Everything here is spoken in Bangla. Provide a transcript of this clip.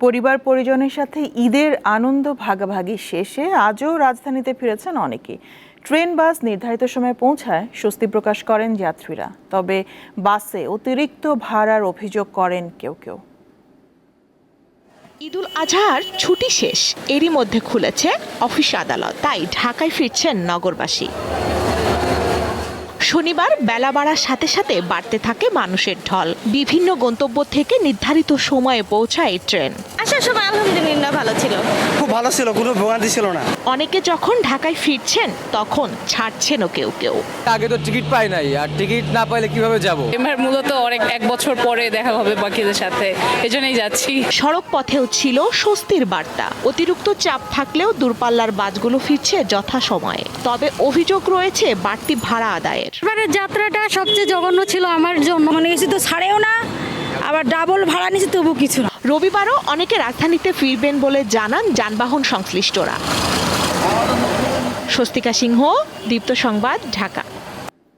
পরিবার পরিজনের সাথে ঈদের আনন্দ ভাগাভাগি শেষে আজও রাজধানীতে ফিরেছেন অনেকেই। ট্রেন বাস নির্ধারিত সময়ে পৌঁছায় স্বস্তি প্রকাশ করেন যাত্রীরা। তবে বাসে অতিরিক্ত ভাড়ার অভিযোগ করেন কেউ কেউ। ঈদুল আজহার ছুটি শেষ, এরই মধ্যে খুলেছে অফিস আদালত, তাই ঢাকায় ফিরছেন নগরবাসী। শনিবার বেলা বাড়ার সাথে সাথে বাড়তে থাকে মানুষের ঢল। বিভিন্ন গন্তব্য থেকে নির্ধারিত সময়ে পৌঁছায় ট্রেন। আসার সময় আলহামদুলিল্লাহ ভালো ছিল, খুব ভালো ছিল, কোনো ভোগান্তি ছিল না। অনেকে যখন ঢাকায় ফিরছেন তখন ছাড়ছেনও কেউ কেউ। আগে তো টিকিট পাই নাই, আর টিকিট না পাইলে কিভাবে যাব? এবার মূলত এক বছর পরে দেখা হবে বাকিদের সাথে, এজন্যই যাচ্ছি। সড়ক পথেও ছিল স্বস্তির বার্তা। অতিরিক্ত চাপ থাকলেও দূরপাল্লার বাসগুলো ফিরছে যথাসময়ে। তবে অভিযোগ রয়েছে বাড়তি ভাড়া আদায়ের। এবারের যাত্রাটা সবচেয়ে জঘন্য ছিল আমার জন্য। মানে কিছু তো ছাড়েও না, আবার ডাবল ভাড়া নিচ্ছে, তবু কিছু না। রবিবারও অনেকে রাজধানীতে ফিরবেন বলে জানান যানবাহন সংশ্লিষ্টরা। স্বস্তিকা সিংহ, দীপ্ত সংবাদ, ঢাকা।